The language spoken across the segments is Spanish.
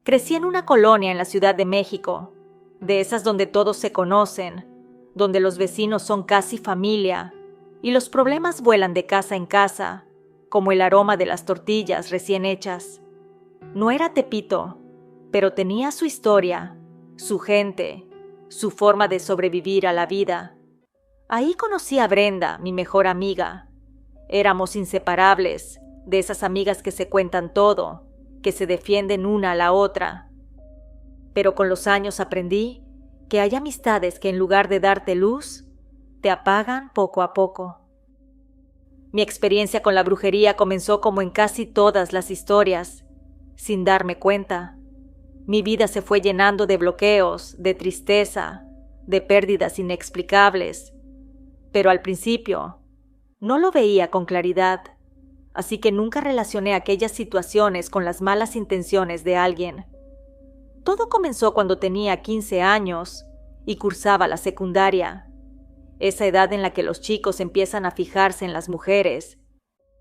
Crecí en una colonia en la Ciudad de México, de esas donde todos se conocen, donde los vecinos son casi familia y los problemas vuelan de casa en casa, como el aroma de las tortillas recién hechas. No era Tepito, pero tenía su historia, su gente, su forma de sobrevivir a la vida. Ahí conocí a Brenda, mi mejor amiga. Éramos inseparables, de esas amigas que se cuentan todo, que se defienden una a la otra. Pero con los años aprendí que hay amistades que en lugar de darte luz, te apagan poco a poco. Mi experiencia con la brujería comenzó como en casi todas las historias, sin darme cuenta. Mi vida se fue llenando de bloqueos, de tristeza, de pérdidas inexplicables. Pero al principio no lo veía con claridad, así que nunca relacioné aquellas situaciones con las malas intenciones de alguien. Todo comenzó cuando tenía 15 años y cursaba la secundaria, esa edad en la que los chicos empiezan a fijarse en las mujeres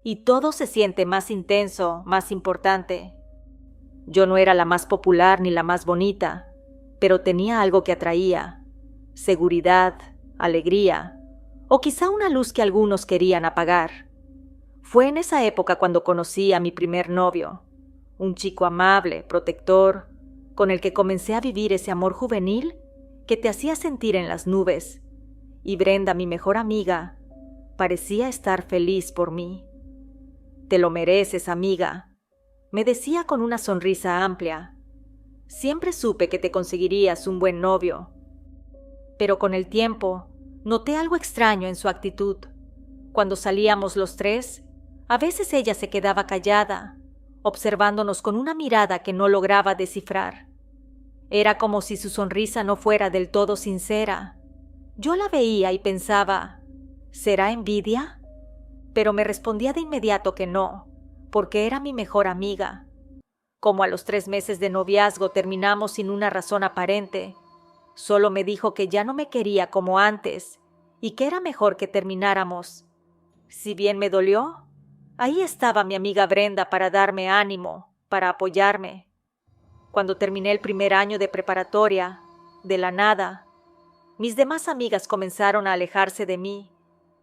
y todo se siente más intenso, más importante. Yo no era la más popular ni la más bonita, pero tenía algo que atraía: seguridad, alegría, o quizá una luz que algunos querían apagar. Fue en esa época cuando conocí a mi primer novio, un chico amable, protector, con el que comencé a vivir ese amor juvenil que te hacía sentir en las nubes, y Brenda, mi mejor amiga, parecía estar feliz por mí. «Te lo mereces, amiga», me decía con una sonrisa amplia. Siempre supe que te conseguirías un buen novio. Pero con el tiempo noté algo extraño en su actitud. Cuando salíamos los tres, a veces ella se quedaba callada, observándonos con una mirada que no lograba descifrar. Era como si su sonrisa no fuera del todo sincera. Yo la veía y pensaba, ¿será envidia? Pero me respondía de inmediato que no, porque era mi mejor amiga. Como a los 3 meses de noviazgo terminamos sin una razón aparente, solo me dijo que ya no me quería como antes y que era mejor que termináramos. Si bien me dolió, ahí estaba mi amiga Brenda para darme ánimo, para apoyarme. Cuando terminé el primer año de preparatoria, de la nada, mis demás amigas comenzaron a alejarse de mí.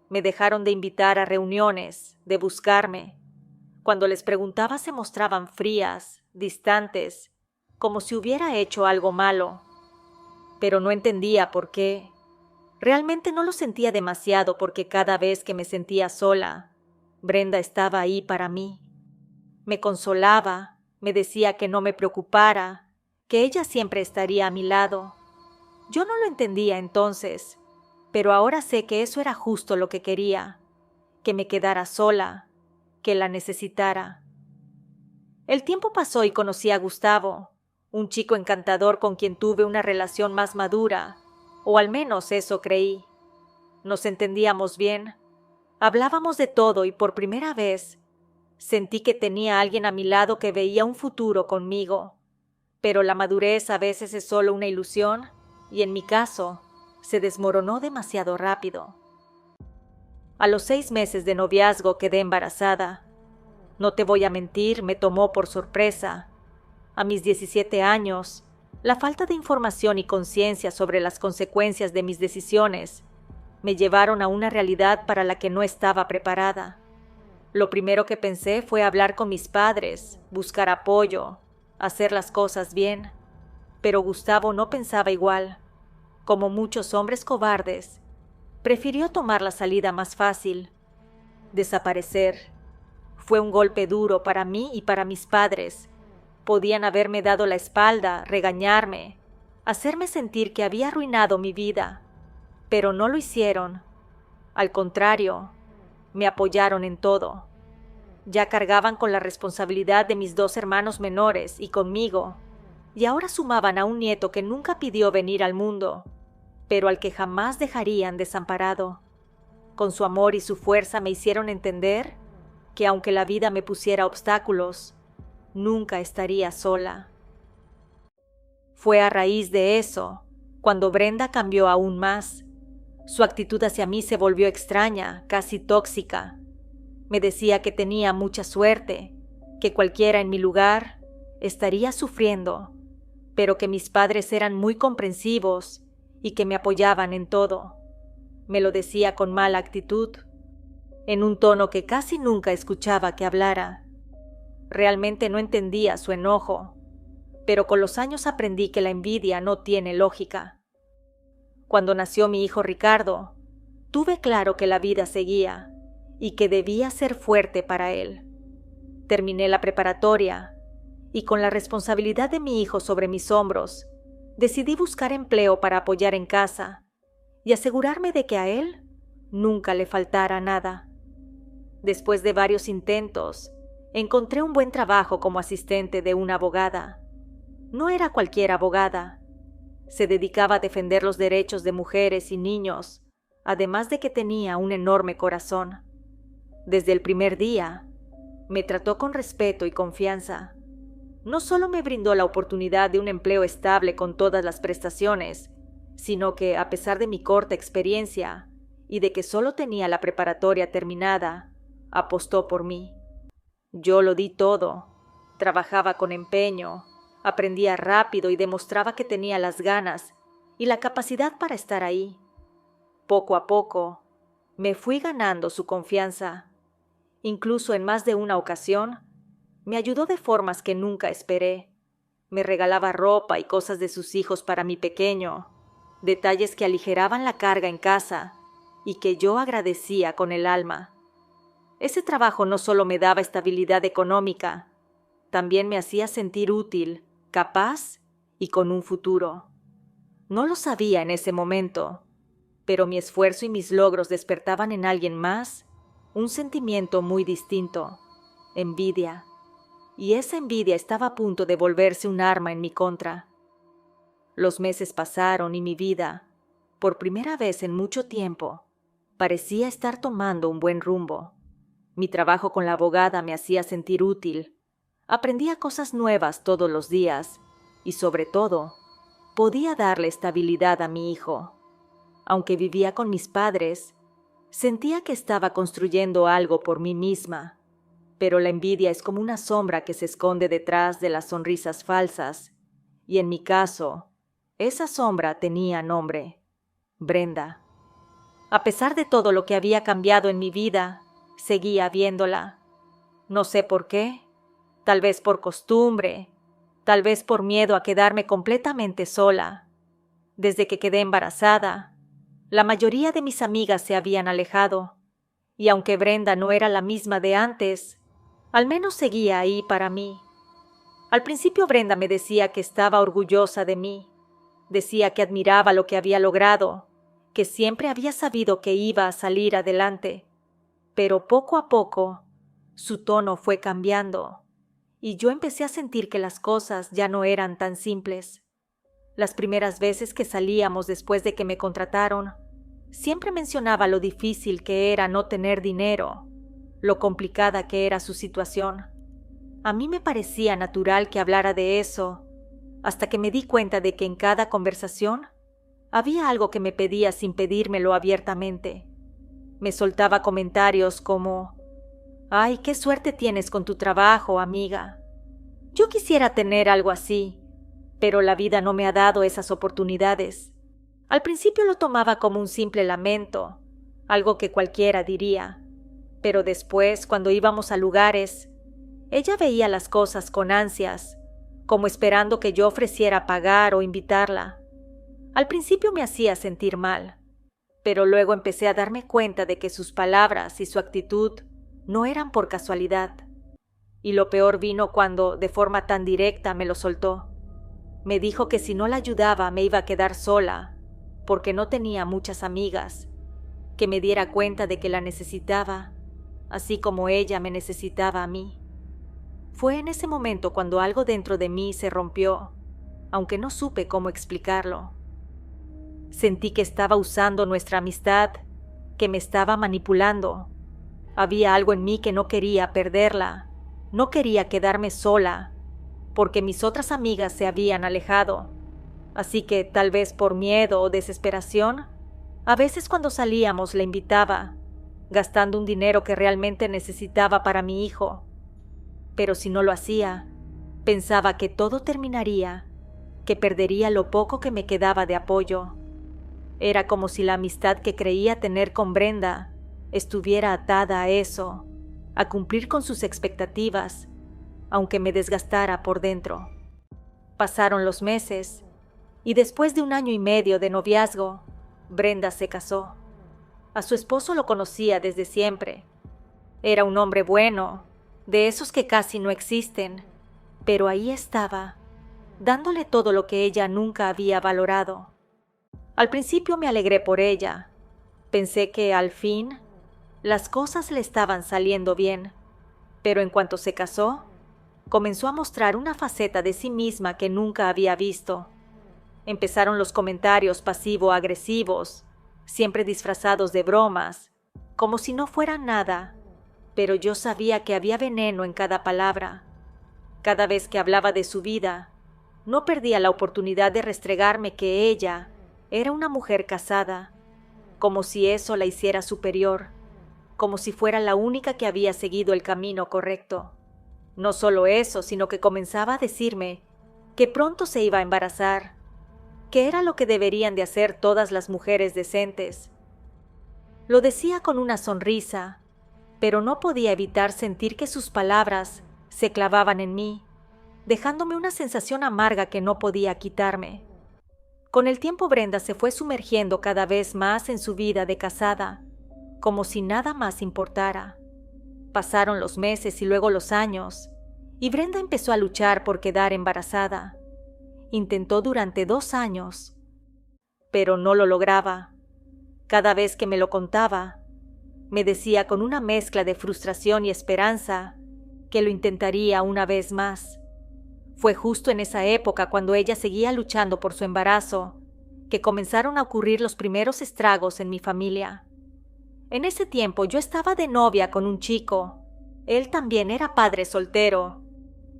Me dejaron de invitar a reuniones, de buscarme. Cuando les preguntaba se mostraban frías, distantes, como si hubiera hecho algo malo. Pero no entendía por qué. Realmente no lo sentía demasiado porque cada vez que me sentía sola, Brenda estaba ahí para mí. Me consolaba, me decía que no me preocupara, que ella siempre estaría a mi lado. Yo no lo entendía entonces, pero ahora sé que eso era justo lo que quería, que me quedara sola, que la necesitara. El tiempo pasó y conocí a Gustavo, un chico encantador con quien tuve una relación más madura, o al menos eso creí. Nos entendíamos bien, hablábamos de todo y por primera vez sentí que tenía a alguien a mi lado que veía un futuro conmigo. Pero la madurez a veces es solo una ilusión y en mi caso se desmoronó demasiado rápido. A los 6 meses de noviazgo quedé embarazada. No te voy a mentir, me tomó por sorpresa. A mis 17 años, la falta de información y conciencia sobre las consecuencias de mis decisiones me llevaron a una realidad para la que no estaba preparada. Lo primero que pensé fue hablar con mis padres, buscar apoyo, hacer las cosas bien. Pero Gustavo no pensaba igual. Como muchos hombres cobardes, prefirió tomar la salida más fácil: desaparecer. Fue un golpe duro para mí y para mis padres. Podían haberme dado la espalda, regañarme, hacerme sentir que había arruinado mi vida, pero no lo hicieron. Al contrario, me apoyaron en todo. Ya cargaban con la responsabilidad de mis 2 hermanos menores y conmigo, y ahora sumaban a un nieto que nunca pidió venir al mundo, pero al que jamás dejarían desamparado. Con su amor y su fuerza me hicieron entender que aunque la vida me pusiera obstáculos, nunca estaría sola. Fue a raíz de eso cuando Brenda cambió aún más. Su actitud hacia mí se volvió extraña, casi tóxica. Me decía que tenía mucha suerte, que cualquiera en mi lugar estaría sufriendo, pero que mis padres eran muy comprensivos y que me apoyaban en todo. Me lo decía con mala actitud, en un tono que casi nunca escuchaba que hablara. Realmente no entendía su enojo, pero con los años aprendí que la envidia no tiene lógica. Cuando nació mi hijo Ricardo, tuve claro que la vida seguía y que debía ser fuerte para él. Terminé la preparatoria y con la responsabilidad de mi hijo sobre mis hombros, decidí buscar empleo para apoyar en casa y asegurarme de que a él nunca le faltara nada. Después de varios intentos, encontré un buen trabajo como asistente de una abogada. No era cualquier abogada. Se dedicaba a defender los derechos de mujeres y niños, además de que tenía un enorme corazón. Desde el primer día, me trató con respeto y confianza. No solo me brindó la oportunidad de un empleo estable con todas las prestaciones, sino que, a pesar de mi corta experiencia y de que solo tenía la preparatoria terminada, apostó por mí. Yo lo di todo. Trabajaba con empeño, aprendía rápido y demostraba que tenía las ganas y la capacidad para estar ahí. Poco a poco, me fui ganando su confianza. Incluso en más de una ocasión, me ayudó de formas que nunca esperé. Me regalaba ropa y cosas de sus hijos para mi pequeño, detalles que aligeraban la carga en casa y que yo agradecía con el alma. Ese trabajo no solo me daba estabilidad económica, también me hacía sentir útil, capaz y con un futuro. No lo sabía en ese momento, pero mi esfuerzo y mis logros despertaban en alguien más un sentimiento muy distinto, envidia, y esa envidia estaba a punto de volverse un arma en mi contra. Los meses pasaron y mi vida, por primera vez en mucho tiempo, parecía estar tomando un buen rumbo. Mi trabajo con la abogada me hacía sentir útil. Aprendía cosas nuevas todos los días y, sobre todo, podía darle estabilidad a mi hijo. Aunque vivía con mis padres, sentía que estaba construyendo algo por mí misma. Pero la envidia es como una sombra que se esconde detrás de las sonrisas falsas. Y en mi caso, esa sombra tenía nombre: Brenda. A pesar de todo lo que había cambiado en mi vida, seguía viéndola. No sé por qué, tal vez por costumbre, tal vez por miedo a quedarme completamente sola. Desde que quedé embarazada, la mayoría de mis amigas se habían alejado, y aunque Brenda no era la misma de antes, al menos seguía ahí para mí. Al principio Brenda me decía que estaba orgullosa de mí, decía que admiraba lo que había logrado, que siempre había sabido que iba a salir adelante. Pero poco a poco, su tono fue cambiando, y yo empecé a sentir que las cosas ya no eran tan simples. Las primeras veces que salíamos después de que me contrataron, siempre mencionaba lo difícil que era no tener dinero, lo complicada que era su situación. A mí me parecía natural que hablara de eso, hasta que me di cuenta de que en cada conversación había algo que me pedía sin pedírmelo abiertamente. Me soltaba comentarios como: «Ay, qué suerte tienes con tu trabajo, amiga. Yo quisiera tener algo así, pero la vida no me ha dado esas oportunidades». Al principio lo tomaba como un simple lamento, algo que cualquiera diría, pero después, cuando íbamos a lugares, ella veía las cosas con ansias, como esperando que yo ofreciera pagar o invitarla. Al principio me hacía sentir mal, pero luego empecé a darme cuenta de que sus palabras y su actitud no eran por casualidad. Y lo peor vino cuando, de forma tan directa, me lo soltó. Me dijo que si no la ayudaba me iba a quedar sola, porque no tenía muchas amigas, que me diera cuenta de que la necesitaba, así como ella me necesitaba a mí. Fue en ese momento cuando algo dentro de mí se rompió, aunque no supe cómo explicarlo. Sentí que estaba usando nuestra amistad, que me estaba manipulando. Había algo en mí que no quería perderla, no quería quedarme sola, porque mis otras amigas se habían alejado. Así que, tal vez por miedo o desesperación, a veces cuando salíamos la invitaba, gastando un dinero que realmente necesitaba para mi hijo. Pero si no lo hacía, Pensaba que todo terminaría, que perdería lo poco que me quedaba de apoyo. Era como si la amistad que creía tener con Brenda estuviera atada a eso, a cumplir con sus expectativas, aunque me desgastara por dentro. Pasaron los meses, y después de 1 año y medio de noviazgo, Brenda se casó. A su esposo lo conocía desde siempre. Era un hombre bueno, de esos que casi no existen, pero ahí estaba, dándole todo lo que ella nunca había valorado. Al principio me alegré por ella. Pensé que, al fin, las cosas le estaban saliendo bien, pero en cuanto se casó, comenzó a mostrar una faceta de sí misma que nunca había visto. Empezaron los comentarios pasivo-agresivos, siempre disfrazados de bromas, como si no fueran nada, pero yo sabía que había veneno en cada palabra. Cada vez que hablaba de su vida, no perdía la oportunidad de restregarme que ella era una mujer casada, como si eso la hiciera superior, como si fuera la única que había seguido el camino correcto. No solo eso, sino que comenzaba a decirme que pronto se iba a embarazar, que era lo que deberían de hacer todas las mujeres decentes. Lo decía con una sonrisa, pero no podía evitar sentir que sus palabras se clavaban en mí, dejándome una sensación amarga que no podía quitarme. Con el tiempo Brenda se fue sumergiendo cada vez más en su vida de casada, como si nada más importara. Pasaron los meses y luego los años, y Brenda empezó a luchar por quedar embarazada. Intentó durante 2 años, pero no lo lograba. Cada vez que me lo contaba, me decía con una mezcla de frustración y esperanza que lo intentaría una vez más. Fue justo en esa época, cuando ella seguía luchando por su embarazo, que comenzaron a ocurrir los primeros estragos en mi familia. En ese tiempo yo estaba de novia con un chico. Él también era padre soltero.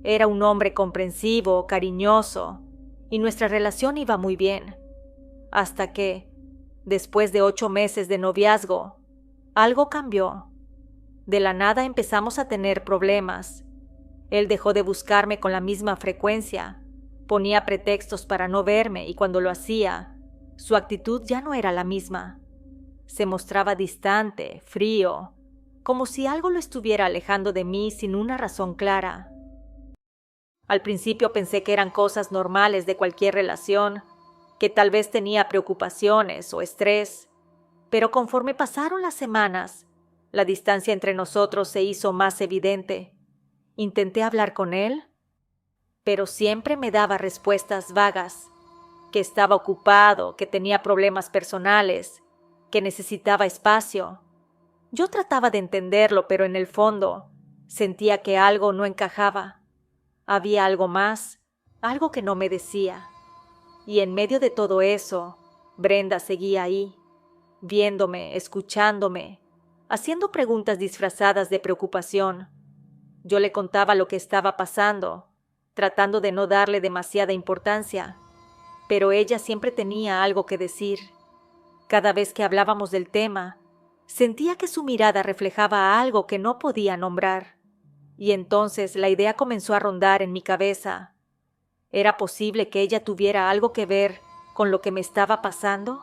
Era un hombre comprensivo, cariñoso, y nuestra relación iba muy bien. Hasta que, después de 8 meses de noviazgo, algo cambió. De la nada empezamos a tener problemas. Él dejó de buscarme con la misma frecuencia, ponía pretextos para no verme y cuando lo hacía, su actitud ya no era la misma. Se mostraba distante, frío, como si algo lo estuviera alejando de mí sin una razón clara. Al principio pensé que eran cosas normales de cualquier relación, que tal vez tenía preocupaciones o estrés, pero conforme pasaron las semanas, la distancia entre nosotros se hizo más evidente. Intenté hablar con él, pero siempre me daba respuestas vagas, que estaba ocupado, que tenía problemas personales, que necesitaba espacio. Yo trataba de entenderlo, pero en el fondo sentía que algo no encajaba. Había algo más, algo que no me decía. Y en medio de todo eso, Brenda seguía ahí, viéndome, escuchándome, haciendo preguntas disfrazadas de preocupación. Yo le contaba lo que estaba pasando, tratando de no darle demasiada importancia, pero ella siempre tenía algo que decir. Cada vez que hablábamos del tema, sentía que su mirada reflejaba algo que no podía nombrar. Y entonces la idea comenzó a rondar en mi cabeza. ¿Era posible que ella tuviera algo que ver con lo que me estaba pasando?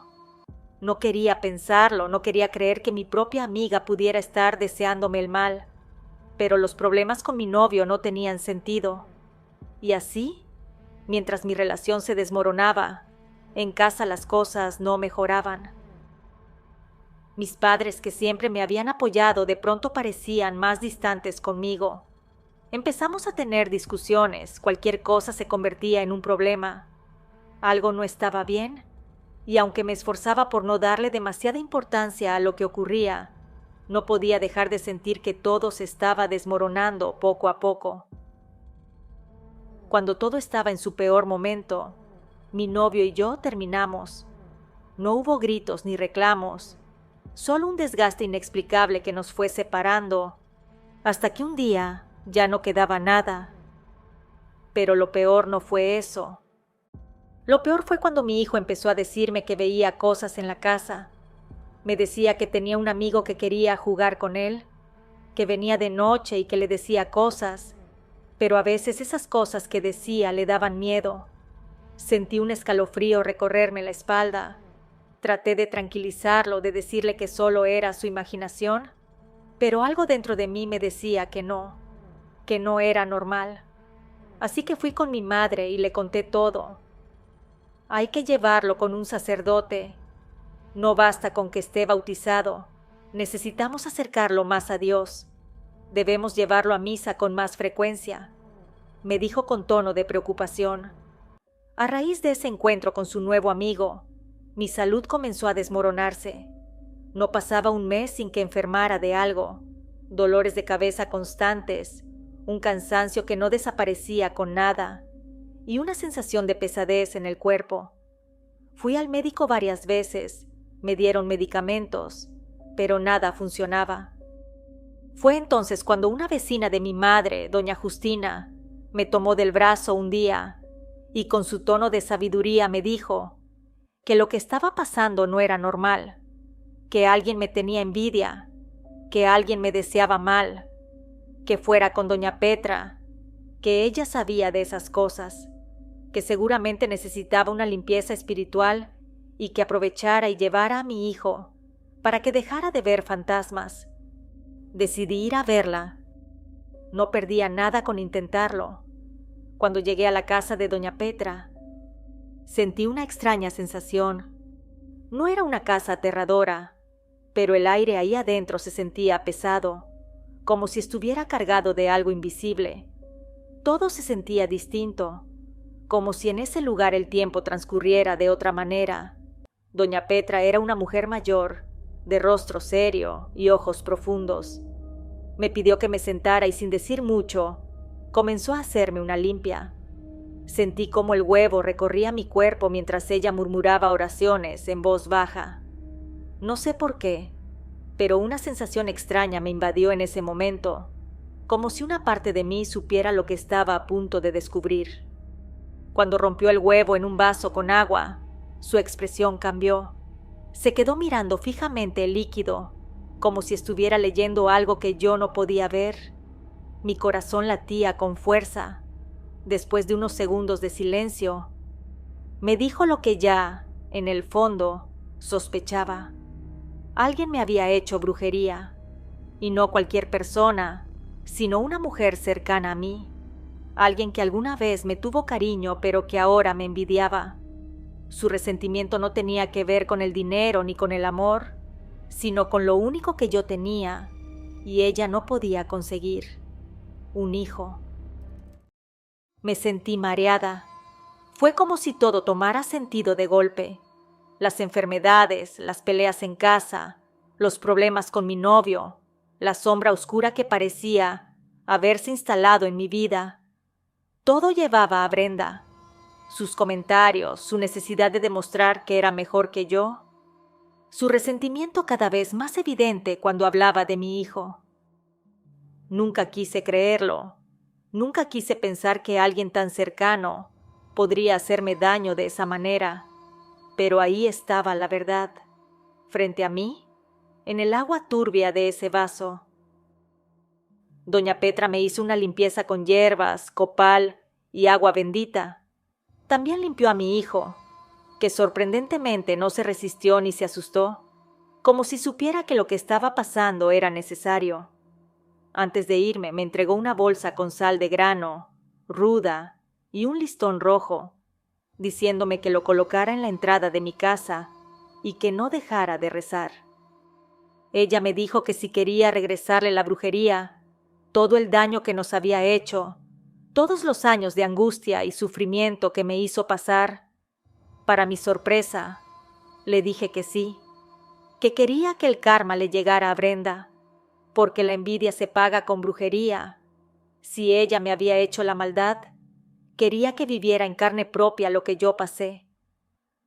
No quería pensarlo, no quería creer que mi propia amiga pudiera estar deseándome el mal, pero los problemas con mi novio no tenían sentido. Y así, mientras mi relación se desmoronaba, en casa las cosas no mejoraban. Mis padres, que siempre me habían apoyado, de pronto parecían más distantes conmigo. Empezamos a tener discusiones, cualquier cosa se convertía en un problema. Algo no estaba bien, y aunque me esforzaba por no darle demasiada importancia a lo que ocurría, no podía dejar de sentir que todo se estaba desmoronando poco a poco. Cuando todo estaba en su peor momento, mi novio y yo terminamos. No hubo gritos ni reclamos, solo un desgaste inexplicable que nos fue separando, hasta que un día ya no quedaba nada. Pero lo peor no fue eso. Lo peor fue cuando mi hijo empezó a decirme que veía cosas en la casa. Me decía que tenía un amigo que quería jugar con él, que venía de noche y que le decía cosas, pero a veces esas cosas que decía le daban miedo. Sentí un escalofrío recorrerme la espalda. Traté de tranquilizarlo, de decirle que solo era su imaginación, pero algo dentro de mí me decía que no era normal. Así que fui con mi madre y le conté todo. Hay que llevarlo con un sacerdote. No basta con que esté bautizado. Necesitamos acercarlo más a Dios. Debemos llevarlo a misa con más frecuencia, me dijo con tono de preocupación. A raíz de ese encuentro con su nuevo amigo, mi salud comenzó a desmoronarse. No pasaba un mes sin que enfermara de algo, dolores de cabeza constantes, un cansancio que no desaparecía con nada y una sensación de pesadez en el cuerpo. Fui al médico varias veces, me dieron medicamentos, pero nada funcionaba. Fue entonces cuando una vecina de mi madre, doña Justina, me tomó del brazo un día y con su tono de sabiduría me dijo que lo que estaba pasando no era normal, que alguien me tenía envidia, que alguien me deseaba mal, que fuera con doña Petra, que ella sabía de esas cosas, que seguramente necesitaba una limpieza espiritual y que aprovechara y llevara a mi hijo para que dejara de ver fantasmas. Decidí ir a verla. No perdía nada con intentarlo. Cuando llegué a la casa de doña Petra, sentí una extraña sensación. No era una casa aterradora, pero el aire ahí adentro se sentía pesado, como si estuviera cargado de algo invisible. Todo se sentía distinto, como si en ese lugar el tiempo transcurriera de otra manera. Doña Petra era una mujer mayor, de rostro serio y ojos profundos. Me pidió que me sentara y sin decir mucho, comenzó a hacerme una limpia. Sentí cómo el huevo recorría mi cuerpo mientras ella murmuraba oraciones en voz baja. No sé por qué, pero una sensación extraña me invadió en ese momento, como si una parte de mí supiera lo que estaba a punto de descubrir. Cuando rompió el huevo en un vaso con agua, su expresión cambió. Se quedó mirando fijamente el líquido, como si estuviera leyendo algo que yo no podía ver. Mi corazón latía con fuerza. Después de unos segundos de silencio, me dijo lo que ya, en el fondo, sospechaba. Alguien me había hecho brujería, y no cualquier persona, sino una mujer cercana a mí. Alguien que alguna vez me tuvo cariño, pero que ahora me envidiaba. Su resentimiento no tenía que ver con el dinero ni con el amor, sino con lo único que yo tenía y ella no podía conseguir: un hijo. Me sentí mareada. Fue como si todo tomara sentido de golpe. Las enfermedades, las peleas en casa, los problemas con mi novio, la sombra oscura que parecía haberse instalado en mi vida. Todo llevaba a Brenda. Sus comentarios, su necesidad de demostrar que era mejor que yo, su resentimiento cada vez más evidente cuando hablaba de mi hijo. Nunca quise creerlo. Nunca quise pensar que alguien tan cercano podría hacerme daño de esa manera, pero ahí estaba la verdad, frente a mí, en el agua turbia de ese vaso. Doña Petra me hizo una limpieza con hierbas, copal y agua bendita. También limpió a mi hijo, que sorprendentemente no se resistió ni se asustó, como si supiera que lo que estaba pasando era necesario. Antes de irme me entregó una bolsa con sal de grano, ruda, y un listón rojo, diciéndome que lo colocara en la entrada de mi casa y que no dejara de rezar. Ella me dijo que si quería regresarle la brujería, todo el daño que nos había hecho, todos los años de angustia y sufrimiento que me hizo pasar. Para mi sorpresa, le dije que sí, que quería que el karma le llegara a Brenda, porque la envidia se paga con brujería. Si ella me había hecho la maldad, quería que viviera en carne propia lo que yo pasé.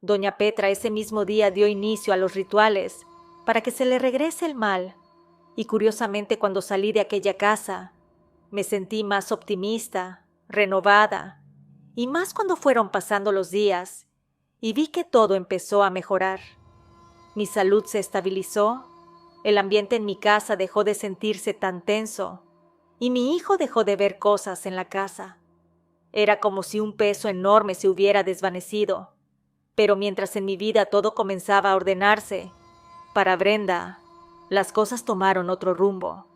Doña Petra ese mismo día dio inicio a los rituales para que se le regrese el mal, y curiosamente cuando salí de aquella casa, me sentí más optimista, renovada, y más cuando fueron pasando los días y vi que todo empezó a mejorar. Mi salud se estabilizó, el ambiente en mi casa dejó de sentirse tan tenso, y mi hijo dejó de ver cosas en la casa. Era como si un peso enorme se hubiera desvanecido, pero mientras en mi vida todo comenzaba a ordenarse, para Brenda, las cosas tomaron otro rumbo.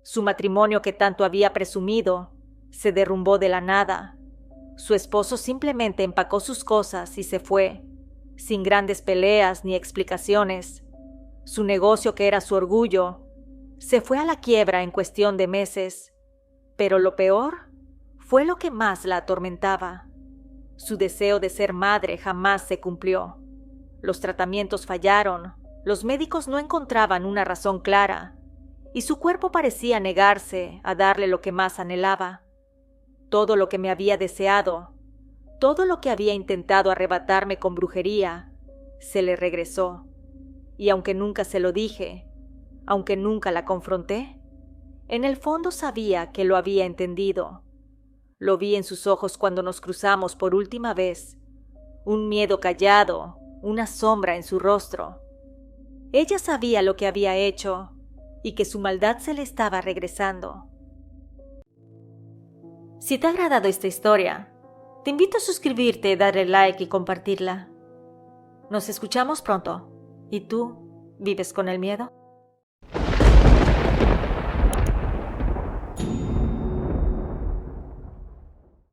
Su matrimonio que tanto había presumido se derrumbó de la nada. Su esposo simplemente empacó sus cosas y se fue, sin grandes peleas ni explicaciones. Su negocio, que era su orgullo, se fue a la quiebra en cuestión de meses. Pero lo peor fue lo que más la atormentaba. Su deseo de ser madre jamás se cumplió. Los tratamientos fallaron, los médicos no encontraban una razón clara, y su cuerpo parecía negarse a darle lo que más anhelaba. Todo lo que me había deseado, todo lo que había intentado arrebatarme con brujería, se le regresó. Y aunque nunca se lo dije, aunque nunca la confronté, en el fondo sabía que lo había entendido. Lo vi en sus ojos cuando nos cruzamos por última vez, un miedo callado, una sombra en su rostro. Ella sabía lo que había hecho y que su maldad se le estaba regresando. Si te ha agradado esta historia, te invito a suscribirte, darle like y compartirla. Nos escuchamos pronto. ¿Y tú, vives con el miedo?